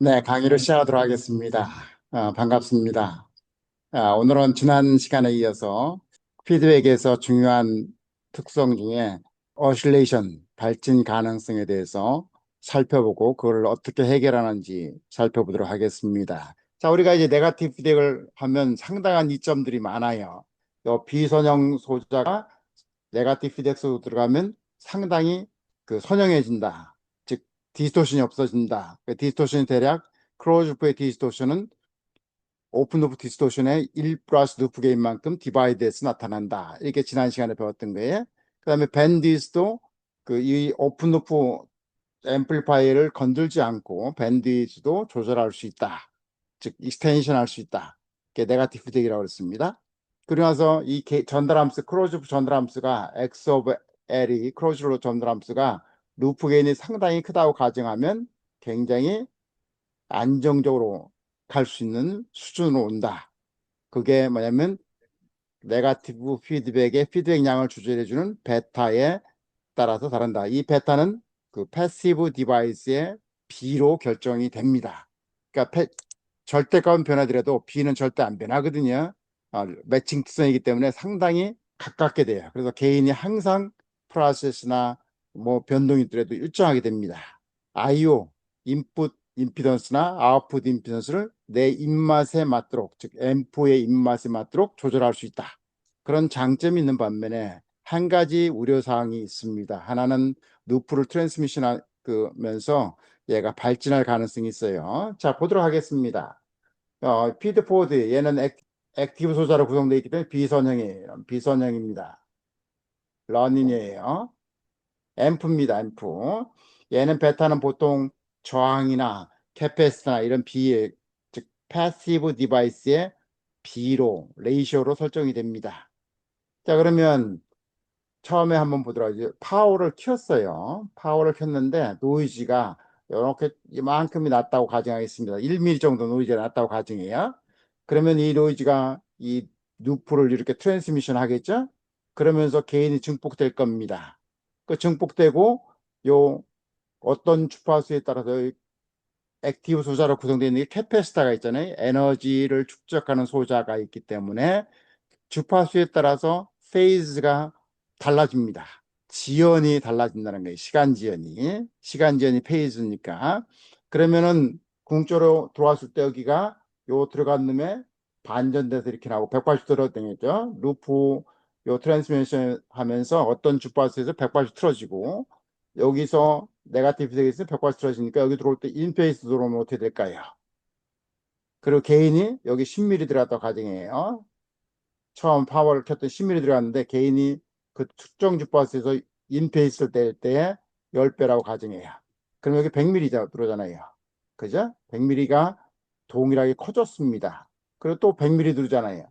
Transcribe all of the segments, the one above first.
네, 강의를 시작하도록 하겠습니다. 반갑습니다. 오늘은 지난 시간에 이어서 피드백에서 중요한 특성 중에 어실레이션, 발진 가능성에 대해서 살펴보고 그걸 어떻게 해결하는지 살펴보도록 하겠습니다. 자, 우리가 이제 네거티브 피드백을 하면 상당한 이점들이 많아요. 또 비선형 소자가 네거티브 피드백 속으로 들어가면 상당히 그 선형해진다. 즉 디스토션이 없어진다. 그 디스토션이 대략 클로즈 루프의 디스토션은 오픈 루프 디스토션의 1 플러스 루프 게인 만큼 디바이드해서 나타난다. 이렇게 지난 시간에 배웠던 거예요. 그 다음에 밴드위스도 그 이 오픈 루프 앰플리파이어를 건들지 않고 밴드위스도 조절할 수 있다. 즉 익스텐션 할 수 있다. 이게 네거티브 피드백이라고 그랬습니다. 그리고 나서 이 전달함수 클로즈 루프 전달함수가 X 오브 L이 클로즈 루프 전달함수가 루프 게인이 상당히 크다고 가정하면 굉장히 안정적으로 갈 수 있는 수준으로 온다. 그게 뭐냐면 네거티브 피드백의 피드백 양을 조절해주는 베타에 따라서 다른다. 이 베타는 그 패시브 디바이스의 B로 결정이 됩니다. 그러니까 절대값은 변하더라도 B는 절대 안 변하거든요. 매칭 특성이기 때문에 상당히 가깝게 돼요. 그래서 개인이 항상 프로세스나 뭐 변동이 있더라도 일정하게 됩니다. I/O 인풋 임피던스나 아웃풋 임피던스를 내 입맛에 맞도록, 즉 앰프의 입맛에 맞도록 조절할 수 있다. 그런 장점이 있는 반면에 한 가지 우려사항이 있습니다. 하나는 루프를 트랜스미션 하면서 얘가 발진할 가능성이 있어요. 자, 보도록 하겠습니다. 피드포드 얘는 액티브 소자로 구성되어 있기 때문에 비선형이에요. 비선형입니다. 러닝이에요. 앰프입니다. 앰프. 얘는 베타는 보통 저항이나 캐패시터나 이런 B의 즉 패시브 디바이스의 B로 레이쇼로 설정이 됩니다. 자, 그러면 처음에 한번 보도록 하죠. 파워를 켰어요. 파워를 켰는데 노이즈가 이렇게 이만큼이 났다고 가정하겠습니다. 1mm 정도 노이즈가 났다고 가정해요. 그러면 이 노이즈가 이 루프를 이렇게 트랜스미션 하겠죠? 그러면서 개인이 증폭될 겁니다. 그 증폭되고 요 어떤 주파수에 따라서 액티브 소자로 구성되어 있는 게 캐패시터가 있잖아요. 에너지를 축적하는 소자가 있기 때문에 주파수에 따라서 페이즈가 달라집니다. 지연이 달라진다는 거예요. 시간 지연이 페이즈니까. 그러면은 궁조로 들어왔을 때 여기가 요 들어간 놈에 반전돼서 이렇게 나오고 180도로 되겠죠. 루프 요 트랜스미션 하면서 어떤 주파수에서 180 틀어지고 여기서 네거티브 피드백에서 180 틀어지니까 여기 들어올 때 인페이스 들어오면 어떻게 될까요? 그리고 개인이 여기 10mm 들어갔다고 가정해요. 처음 파워를 켰더니 10mm 들어갔는데 개인이 그 특정 주파수에서 인페이스를 뗄 때에 10배라고 가정해요. 그럼 여기 100mm 들어오잖아요. 그죠? 100mm가 동일하게 커졌습니다. 그리고 또 100mm 들어오잖아요.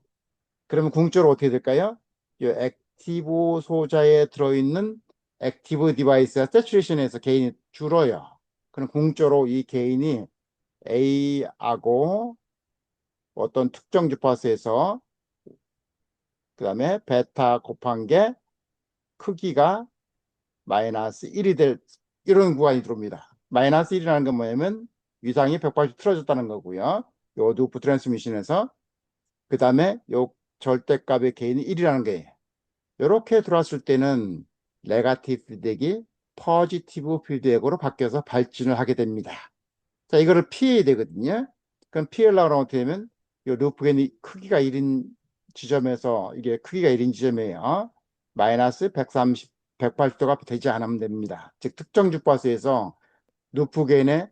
그러면 궁극적으로 어떻게 될까요? 이 액티브 소자에 들어있는 액티브 디바이스가 세츄레이션에서 개인이 줄어요. 그럼 궁극적으로 이 개인이 A하고 어떤 특정 주파수에서 그 다음에 베타 곱한 게 크기가 마이너스 1이 될 이런 구간이 들어옵니다. 마이너스 1이라는 건 뭐냐면 위상이 180 틀어졌다는 거고요. 요 루프 트랜스미션에서 그 다음에 요 절대값의 개인이 1이라는 거예요. 이렇게 들어왔을 때는 네거티브 피드백이 포지티브 피드백으로 바뀌어서 발진을 하게 됩니다. 자, 이거를 피해야 되거든요. 그럼 피하려고 하면 어떻게 되면 이 루프 게인이 크기가 1인 지점에서 이게 크기가 1인 지점이에요. 마이너스 130, 180도가 되지 않으면 됩니다. 즉 특정 주파수에서 루프 게인을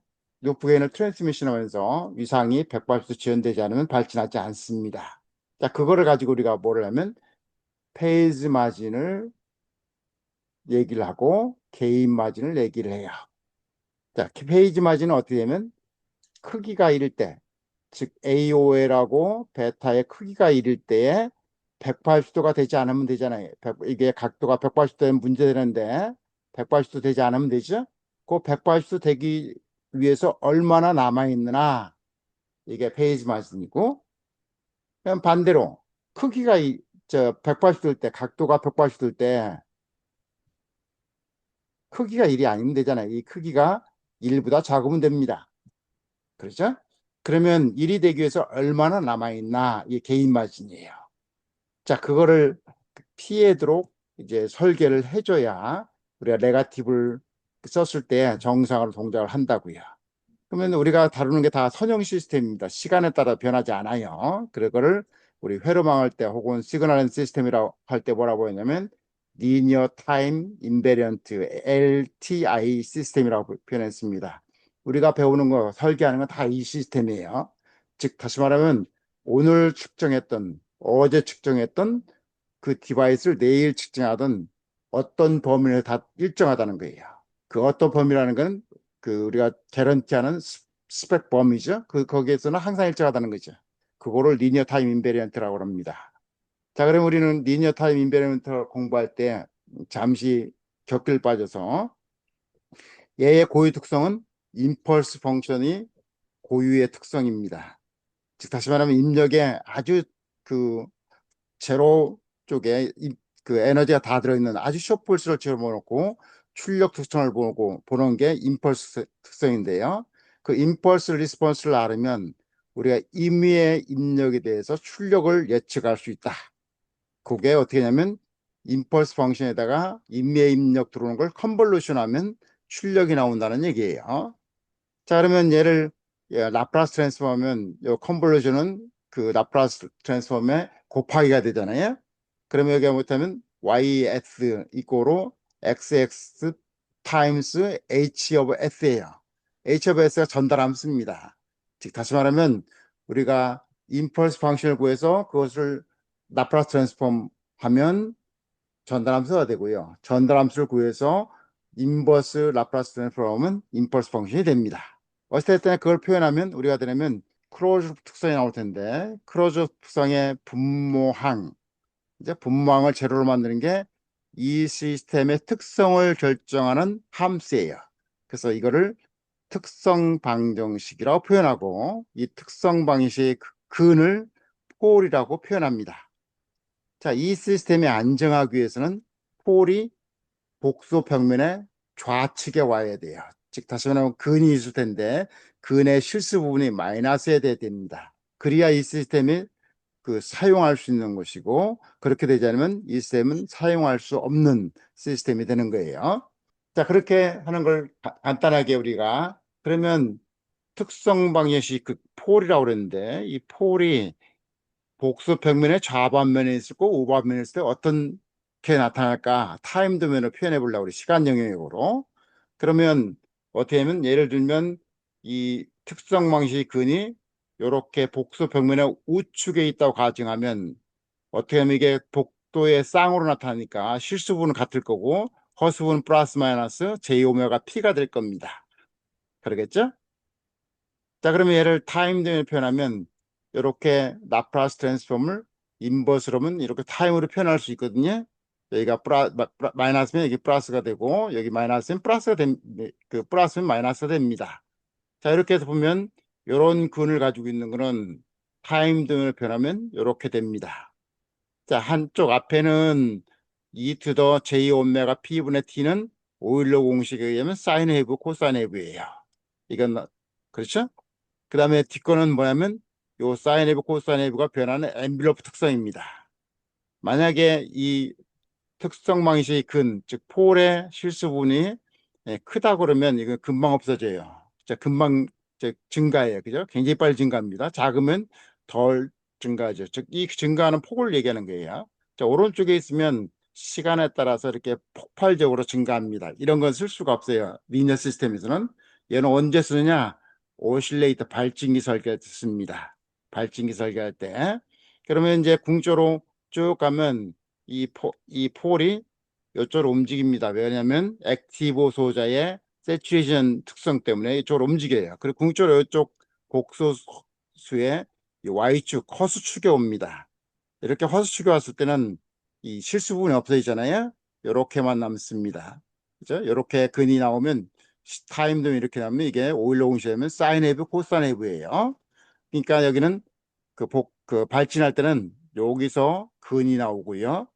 트랜스미션 하면서 위상이 180도 지연되지 않으면 발진하지 않습니다. 자, 그거를 가지고 우리가 뭐를 하면 페이즈 마진을 얘기를 하고 게인 마진을 얘기를 해요. 자, 페이즈 마진은 어떻게 되면 크기가 1일 때, 즉 AOL하고 베타의 크기가 1일 때에 180도가 되지 않으면 되잖아요. 이게 각도가 180도 되면 문제되는데 180도 되지 않으면 되죠. 그 180도 되기 위해서 얼마나 남아있느나 이게 페이지 마진이고, 그럼 반대로 크기가 180도일 때, 각도가 180도일 때 크기가 1이 아니면 되잖아요. 이 크기가 1보다 작으면 됩니다. 그렇죠? 그러면 1이 되기 위해서 얼마나 남아있나? 이게 개인 마진이에요. 자, 그거를 피하도록 이제 설계를 해줘야 우리가 네거티브를 썼을 때 정상으로 동작을 한다고요. 그러면 우리가 다루는 게 다 선형 시스템입니다. 시간에 따라 변하지 않아요. 그거를 우리 회로망 할 때 혹은 시그널 앤 시스템이라고 할 때 뭐라고 했냐면 리니어 타임 인베리언트 LTI 시스템이라고 표현했습니다. 우리가 배우는 거 설계하는 건 다 이 시스템이에요. 즉 다시 말하면 오늘 측정했던 어제 측정했던 그 디바이스를 내일 측정하던 어떤 범위를 다 일정하다는 거예요. 그 어떤 범위라는 건 그 우리가 개런티하는 스펙 범위죠. 거기에서는 항상 일정하다는 거죠. 그거를 리니어 타임 인베리언트라고 합니다. 자, 그럼 우리는 리니어 타임 인베리언트 공부할 때 잠시 격길 빠져서 얘의 고유 특성은 임펄스 펑션이 고유의 특성입니다. 즉 다시 말하면 입력에 아주 그 제로 쪽에 그 에너지가 다 들어있는 아주 숏폴스를 집어넣고 출력 특성을 보는 게 임펄스 특성인데요. 그 임펄스 리스폰스를 알으면 우리가 임의의 입력에 대해서 출력을 예측할 수 있다. 그게 어떻게 하냐면 임펄스 펑션에다가 임의의 입력 들어오는 걸 컨볼루션하면 출력이 나온다는 얘기예요. 자, 그러면 얘를 라플라스 트랜스폼하면 요 컨볼루션은 그 라플라스 트랜스폼의 곱하기가 되잖아요. 그러면 여기 못하면 ys 이꼬로 xx 타임스 h of s예요. h of s가 전달함수입니다. 즉 다시 말하면 우리가 임펄스 펑션을 구해서 그것을 라플라스 트랜스폼 하면 전달함수가 되고요. 전달함수를 구해서 인버스 라플라스 트랜스폼은 임펄스 펑션이 됩니다. 어쨌든 그걸 표현하면 우리가 되려면 크로즈 특성이 나올 텐데 크로즈 특성의 분모항 이제 분모항을 제로로 만드는 게 이 시스템의 특성을 결정하는 함수예요. 그래서 이거를 특성 방정식이라고 표현하고 이 특성 방정식의 근을 폴이라고 표현합니다. 자, 이 시스템이 안정하기 위해서는 폴이 복소 평면의 좌측에 와야 돼요. 즉 다시 말하면 근이 있을 텐데 근의 실수 부분이 마이너스에 돼야 됩니다. 그래야 이 시스템이 사용할 수 있는 것이고 그렇게 되지 않으면 이 시스템은 사용할 수 없는 시스템이 되는 거예요. 자, 그렇게 하는 걸 간단하게 우리가 그러면 특성 방정식 그 폴이라고 그랬는데 이 폴이 복수 평면의 좌반면에 있을 거 우반면에 있을 때 어떻게 나타날까 타임 도면을 표현해 보려고 우리 시간 영역으로 그러면 어떻게 하면 예를 들면 이 특성 방식 근이 이렇게 복수 평면의 우측에 있다고 가정하면 어떻게 하면 이게 복도의 쌍으로 나타나니까 실수분은 같을 거고 허수분 플러스 마이너스 j 오메가 p가 될 겁니다. 그러겠죠? 자, 그러면 얘를 타임 등을 표현하면 이렇게 라플라스 트랜스폼을 인버스로면 이렇게 타임으로 표현할 수 있거든요. 여기가 마이너스면 여기 플러스가 되고 여기 마이너스면 그 플러스면 마이너스가 됩니다. 자, 이렇게 해서 보면 이런 근을 가지고 있는 거는 타임 등을 표현하면 이렇게 됩니다. 자, 한쪽 앞에는 e to the j 오메가 p분의 t는 오일러 공식에 의하면 사인 웨이브, 코사인 웨이브예요. 이건 그렇죠? 그 다음에 뒷거는 뭐냐면 요 사인 웨이브, 코사인 웨이브가 변하는 엔빌로프 특성입니다. 만약에 이 특성 방식의 근, 즉 폴의 실수분이 크다 그러면 이거 금방 없어져요. 자, 금방 증가해요. 그죠? 굉장히 빨리 증가합니다. 작으면 덜 증가하죠. 즉, 이 증가하는 폭을 얘기하는 거예요. 자, 오른쪽에 있으면 시간에 따라서 이렇게 폭발적으로 증가합니다. 이런 건 쓸 수가 없어요. 리니어 시스템에서는. 얘는 언제 쓰느냐? 오실레이터 발진기 설계할 때 씁니다. 발진기 설계할 때. 그러면 이제 궁조로 쭉 가면 이 폴이 이쪽으로 움직입니다. 왜냐하면 액티브 소자의 세츄레이션 특성 때문에 이쪽으로 움직여요. 그리고 궁극적으로 이쪽 곡소수의 Y축, 허수축에 옵니다. 이렇게 허수축에 왔을 때는 이 실수 부분이 없어지잖아요. 이렇게만 남습니다. 그죠? 이렇게 근이 나오면 타임도 이렇게 나오면 이게 오일러 공시되면 사인 웨이브, 코사인 웨이브예요. 그러니까 여기는 그 발진할 때는 여기서 근이 나오고요.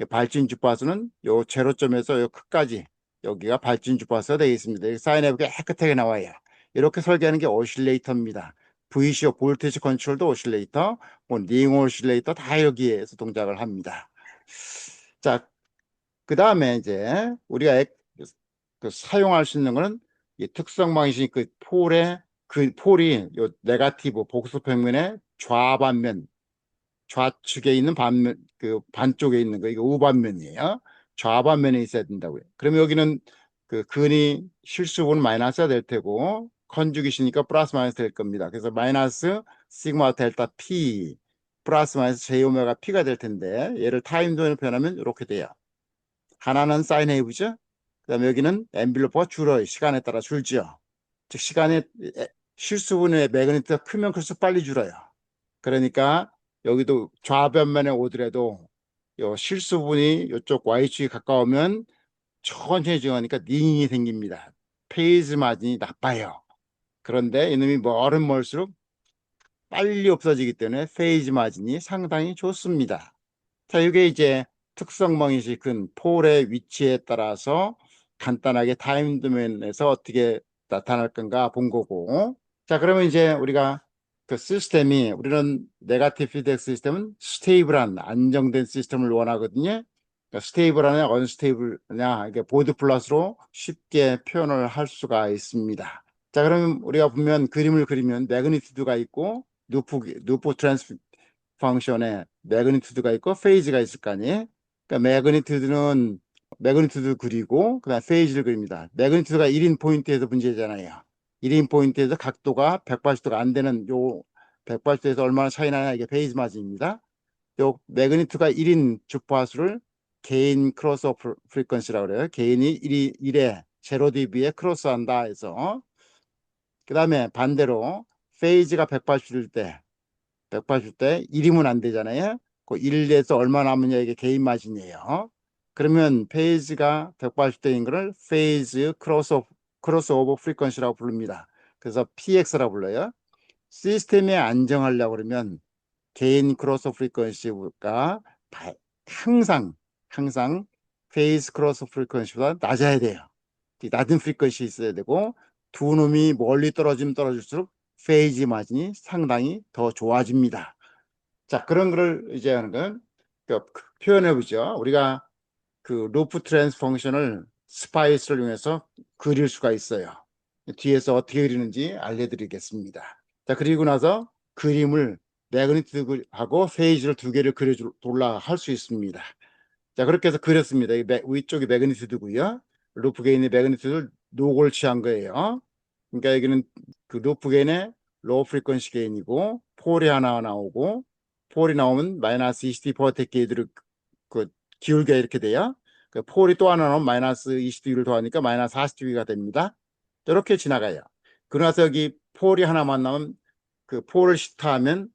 발진 주파수는 요 제로점에서 요 끝까지 여기가 발진 주파수가 되어 있습니다. 사인 웨이브가 깨끗하게 나와요. 이렇게 설계하는 게 오실레이터입니다. VCO, 볼테이지 컨트롤도 오실레이터, 뭐 링 오실레이터 다 여기에서 동작을 합니다. 자, 그 다음에 이제 우리가 그 사용할 수 있는 거는 이 특성 방식 그 폴의 그 폴이 요 네거티브 복수 평면의 좌반면 좌측에 있는 반면 그 반쪽에 있는 거 이거 우반면이에요. 좌반면에 있어야 된다고요. 그러면 여기는 그 근이 실수분 마이너스가 될 테고 컨주기시니까 플러스 마이너스 될 겁니다. 그래서 마이너스 시그마 델타 P 플러스 마이너스 J 오메가 P가 될 텐데 얘를 타임 도면을 표현하면 이렇게 돼요. 하나는 사인 웨이브죠. 그다음에 여기는 엔빌로프가 줄어요. 시간에 따라 줄죠. 즉 시간에 실수분의 매그니트가 크면 클수록 빨리 줄어요. 그러니까 여기도 좌변면에 오더라도 요 실수분이 이쪽 y축이 가까우면 천천히 증하니까 닝이 생깁니다. 페이즈 마진이 나빠요. 그런데 이놈이 멀수록 빨리 없어지기 때문에 페이즈 마진이 상당히 좋습니다. 자, 이게 이제 특성 방식은 폴의 위치에 따라서 간단하게 타임 도면에서 어떻게 나타날 건가 본 거고. 자, 그러면 이제 우리가 그 시스템이 우리는 네거티브 피드백 시스템은 스테이블한 안정된 시스템을 원하거든요. 그러니까 스테이블하냐 언스테이블하냐 이게 보드 플러스로 쉽게 표현을 할 수가 있습니다. 자, 그러면 우리가 보면 그림을 그리면 매그니튜드가 있고 루프 트랜스 펑션에 매그니튜드가 있고 페이즈가 있을 거 아니에요. 그러니까 매그니튜드 그리고 그다음 페이즈를 그립니다. 매그니튜드가 1인 포인트에서 문제잖아요. 1인 포인트에서 각도가 180도가 안 되는 요 180도에서 얼마나 차이 나냐 이게 페이즈 마진입니다. 요 매그니튜드가 1인 주파수를 개인 크로스 프리퀀시라고 그래요. 개인이 1에 0dB에 크로스한다 해서 그다음에 반대로 페이즈가 180일 때 180대 1이면 안 되잖아요. 그 1에서 얼마 남으냐 이게 개인 마진이에요. 그러면 페이지가 180대인 거를 페이즈 크로스 오버 프리퀀시라고 부릅니다. 그래서 PX라고 불러요. 시스템에 안정하려고 그러면 개인 크로스 프리퀀시가 항상 페이즈 크로스 프리퀀시보다 낮아야 돼요. 낮은 프리퀀시 있어야 되고 두 놈이 멀리 떨어지면 떨어질수록 페이지 마진이 상당히 더 좋아집니다. 자, 그런 거를 이제 하는 건 표현해 보죠. 우리가 그 루프 트랜스 펑션을 스파이스를 이용해서 그릴 수가 있어요. 뒤에서 어떻게 그리는지 알려드리겠습니다. 자, 그리고 나서 그림을 매그니튜드하고 페이지를 두 개를 그려돌라 할 수 있습니다. 자, 그렇게 해서 그렸습니다. 위쪽이 매그니튜드고요. 루프 게인의 매그니튜드를 녹을 취한 거예요. 그러니까 여기는 그 루프 게인의 로우 프리퀀시 게인이고 폴이 하나 나오고 폴이 나오면 마이너스 20dB 퍼 데케이드를 그 기울게 이렇게 돼요. 그 폴이 또 하나 나오면 마이너스 20dB를 더하니까 마이너스 40dB가 됩니다. 이렇게 지나가요. 그러나서 여기 폴이 하나만 나오면 그 폴을 시타하면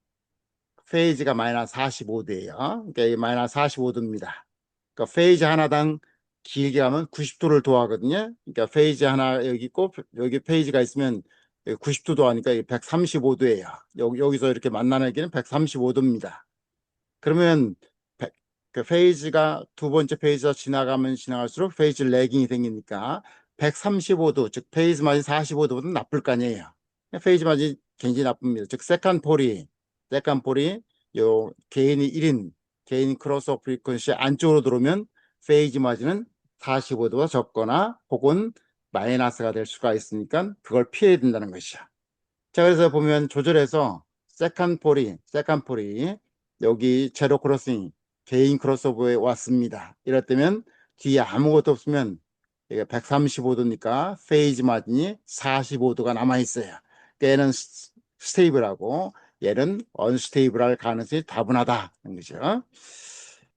페이지가 마이너스 45도예요. 그러니까 이 마이너스 45도입니다. 그러니까 페이지 하나당 길게 가면 90도를 더하거든요. 그러니까 페이지 하나 여기 있고 여기 페이지가 있으면 90도 더하니까 135도예요. 여기서 이렇게 만나는 길은 135도입니다. 그러면 그 페이지가 두 번째 페이지가 지나가면 지나갈수록 페이지 레깅이 생기니까 135도, 즉 페이지 마진 45도보다 나쁠 거 아니에요. 페이지 마진 굉장히 나쁩니다. 즉 세컨 폴이 요 개인이 1인 개인 크로스 프리퀀시 안쪽으로 들어오면 페이지 마진은 45도가 적거나 혹은 마이너스가 될 수가 있으니까 그걸 피해야 된다는 것이죠. 자, 그래서 보면 조절해서 세컨 폴이 여기 제로 크로싱 개인 크로스오버에 왔습니다. 이럴 때면 뒤에 아무것도 없으면 이게 135도니까 페이지 마진이 45도가 남아 있어요. 얘는 스테이블하고 얘는 언스테이블할 가능성이 다분하다는 거죠.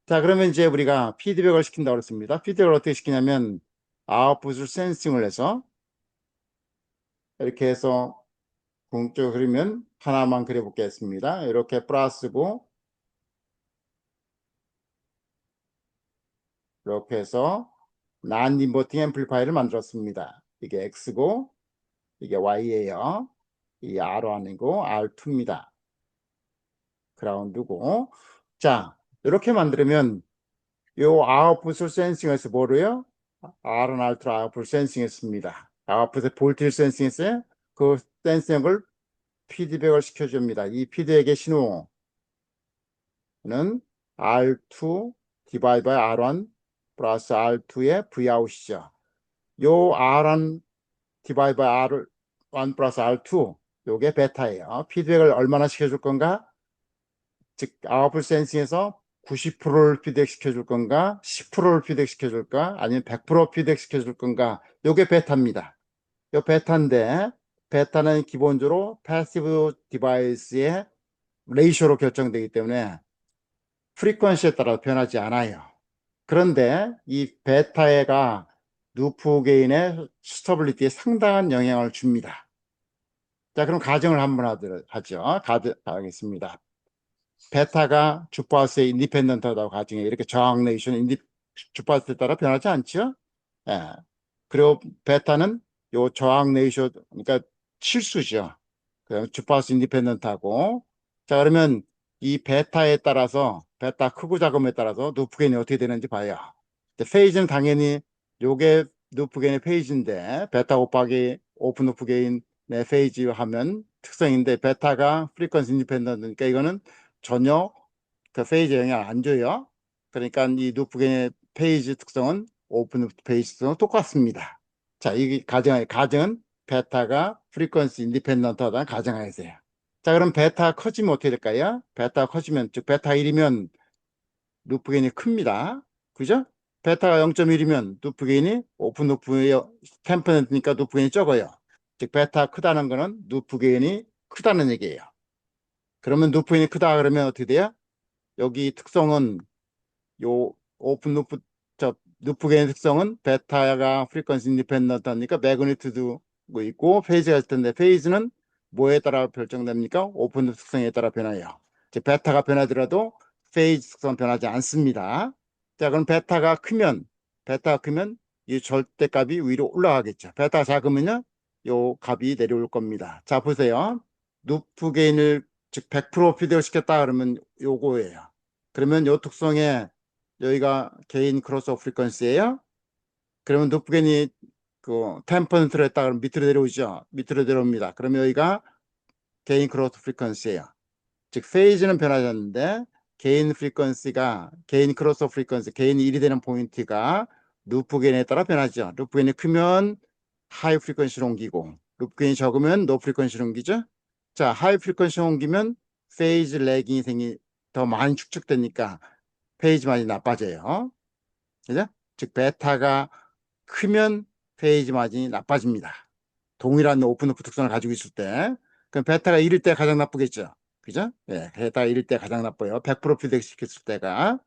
자, 그러면 이제 우리가 피드백을 시킨다고 그랬습니다. 피드백을 어떻게 시키냐면 아웃풋을 센싱을 해서 이렇게 해서 공쪽 그리면 하나만 그려보겠습니다. 이렇게 플러스고 이렇게 해서 난 인버팅 앰플리파이어를 만들었습니다. 이게 X고 이게 Y예요. 이 R1이고 R2입니다. 그라운드고. 자, 이렇게 만들면 요 아웃풋을 센싱해서 뭐로요? R1, R2 아웃풋을 센싱했습니다. 아웃풋에 볼트를 센싱했어요. 그 센싱을 피드백을 시켜줍니다. 이 피드백의 신호는 R2 디바이드 바이 R1 플러스 R2의 Vout이죠. 요 R1 디바이드 바이 R1 플러스 R2 요게 베타예요. 피드백을 얼마나 시켜줄 건가? 즉 아웃풋 센싱에서 90%를 피드백 시켜줄 건가? 10%를 피드백 시켜줄까? 아니면 100% 피드백 시켜줄 건가? 요게 베타입니다. 요 베타인데 베타는 기본적으로 패시브 디바이스의 레이쇼로 결정되기 때문에 프리퀀시에 따라 변하지 않아요. 그런데 이 베타가 루프 게인의 스터빌리티에 상당한 영향을 줍니다. 자, 그럼 가정을 한번 하죠. 가겠습니다. 베타가 주파수의 인디펜던트하다고 가정해. 이렇게 저항 레이쇼는 주파수에 따라 변하지 않죠? 예. 그리고 베타는 요 저항 레이쇼, 그러니까 실수죠. 주파수 인디펜던트하고. 자, 그러면 이 베타에 따라서, 베타 크고 작음에 따라서 루프 게인이 어떻게 되는지 봐요. 페이지는 당연히 요게 루프 게인의 페이지인데, 베타 곱하기 오픈 루프 게인의 페이지 하면 특성인데, 베타가 프리퀀시 인디펜던트니까 이거는 전혀 그 페이지 영향을 안 줘요. 그러니까 이 루프 게인의 페이지 특성은 오픈 루프 페이지 특성은 똑같습니다. 자, 이 가정은 베타가 프리퀀시 인디펜던트하다는 가정하에서요. 자, 그럼 베타 커지면 어떻게 될까요? 베타 커지면, 즉 베타 1이면 루프 게인이 큽니다. 그죠? 베타가 0.1이면 루프 게인이 오픈 루프의 10%니까 루프 게인이 적어요. 즉 베타 크다는 거는 루프 게인이 크다는 얘기예요. 그러면 루프 게인이 크다 그러면 어떻게 돼요? 여기 특성은 요 오픈 루프 루프 게인 특성은 베타가 프리퀀시 인디펜던트니까 매그니튜드 뭐 있고 페이지가 있을 텐데 페이지는 뭐에 따라 결정됩니까? 오픈 루프 특성에 따라 변해요. 즉 베타가 변하더라도 페이지 특성은 변하지 않습니다. 자, 그럼 베타가 크면 이 절대값이 위로 올라가겠죠. 베타가 작으면요 요 값이 내려올 겁니다. 자, 보세요. 루프 게인을 즉 100% 피드백 시켰다 그러면 요거예요. 그러면 요 특성에 여기가 개인 크로스오버 프리퀀시예요. 그러면 루프겐이 그 10%로 했다 그러면 밑으로 내려오죠. 밑으로 내려옵니다. 그러면 여기가 개인 크로스 프리퀀시예요. 즉 페이지는 변하지 개인 프리퀀시가 개인 크로스오버 프리퀀시 개인이 1이 되는 포인트가 루프겐에 따라 변하죠. 루프겐이 크면 하이 프리퀀시로 옮기고 루프겐이 적으면 노 프리퀀시로 옮기죠. 자, 하이 프리퀀시로 옮기면 페이지 래깅이 더 많이 축적되니까 페이지 많이 나빠져요. 그죠? 즉 베타가 크면 페이지 마진이 나빠집니다. 동일한 오픈오프 특성을 가지고 있을 때. 그럼 베타가 1일 때 가장 나쁘겠죠. 그죠? 네, 베타가 1일 때 가장 나빠요. 100% 피드백 시켰을 때가.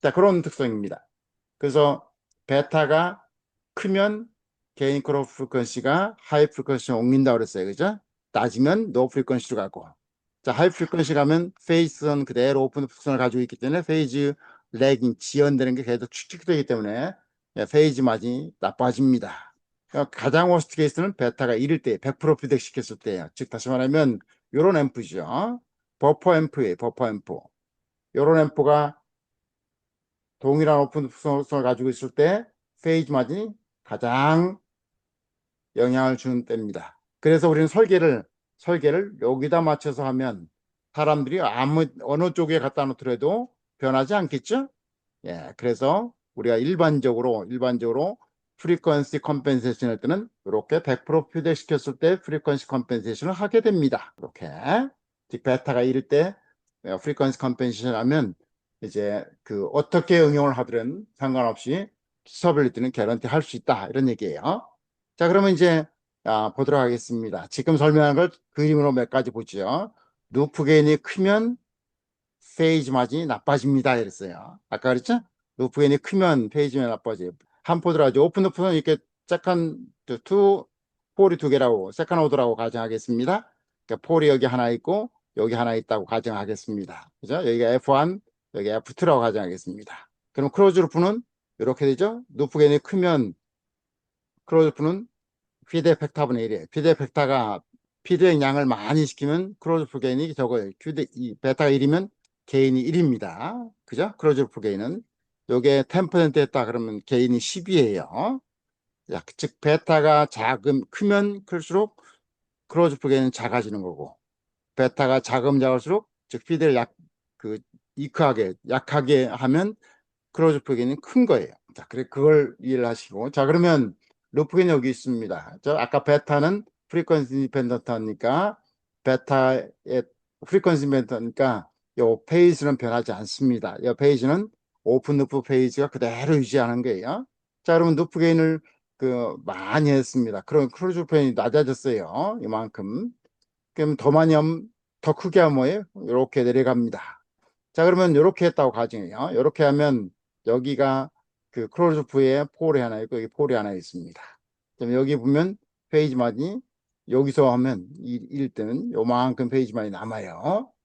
자, 그런 특성입니다. 그래서 베타가 크면 개인 크로스 프리퀀시가 하이 프리퀀시로 옮긴다고 그랬어요. 그죠? 낮으면 노 프리퀀시로 가고. 자, 하이 프리퀀시 가면 페이스는 그대로 오픈 특성을 가지고 있기 때문에 페이지 래깅, 지연되는 게 계속 축적되기 때문에 페이지 마진이 나빠집니다. 그러니까 가장 워스트 케이스는 베타가 1일 때 100% 피드백 시켰을 때예요. 즉 다시 말하면 요런 앰프죠. 버퍼 앰프예요. 버퍼 앰프. 요런 앰프가 동일한 오픈 특성을 가지고 있을 때 페이지 마진이 가장 영향을 주는 때입니다. 그래서 우리는 설계를 여기다 맞춰서 하면 사람들이 어느 쪽에 갖다 놓더라도 변하지 않겠죠? 예, 그래서 우리가 일반적으로 프리퀀시 컴펜세이션 할 때는 이렇게 100% 피드백 시켰을 때 프리퀀시 컴펜세이션을 하게 됩니다. 이렇게 즉 베타가 이럴 때 프리퀀시 컴펜세이션 하면 이제 그 어떻게 응용을 하든 상관없이 스테빌리티는 개런티 할 수 있다 이런 얘기예요. 자, 그러면 이제 보도록 하겠습니다. 지금 설명한 걸 그림으로 몇 가지 보죠. 루프 게인이 크면 페이지 마진이 나빠집니다. 이랬어요. 아까 그랬죠? 루프 게인이 크면 페이지 마진이 나빠져요. 한 포드로 하죠. 오픈 루프는 이렇게 폴이 두 개라고, 세컨 오더라고 가정하겠습니다. 그러니까 폴이 여기 하나 있고, 여기 하나 있다고 가정하겠습니다. 그죠? 여기가 F1, 여기 F2라고 가정하겠습니다. 그럼 크로즈 루프는 이렇게 되죠? 루프 게인이 크면 크로즈 루프는 피드백 벡터분의 1이에요. 피드백 벡터가 피드백 양을 많이 시키면 크로즈프 게인이 적어요. 베타가 1이면 게인이 1입니다. 그죠? 크로즈프 게인은. 요게 10% 했다 그러면 게인이 10이에요. 즉 베타가 크면 클수록 크로즈프 게인은 작아지는 거고, 베타가 작으면 작을수록, 즉 피드를 이크하게, 약하게 하면 크로즈프 게인은 큰 거예요. 자, 그래, 그걸 이해를 하시고. 자, 그러면 루프 게인 여기 있습니다. 아까 베타는 프리퀀시 인디펜던트니까, 베타의 프리퀀시 인디펜던트니까, 요 페이지는 변하지 않습니다. 요 페이지는 오픈 루프 페이지가 그대로 유지하는 거예요. 자, 그러면 루프 게인을 많이 했습니다. 그럼 크로즈프 게인이 낮아졌어요. 이만큼. 그럼 더 크게 하면 뭐예요? 이렇게 내려갑니다. 자, 그러면 이렇게 했다고 가정해요. 이렇게 하면 여기가 크로즈프에 폴이 하나 있고 여기 폴이 하나 있습니다. 그럼 여기 보면 페이지만이 여기서 하면 일 때는 요만큼 페이지만이 남아요.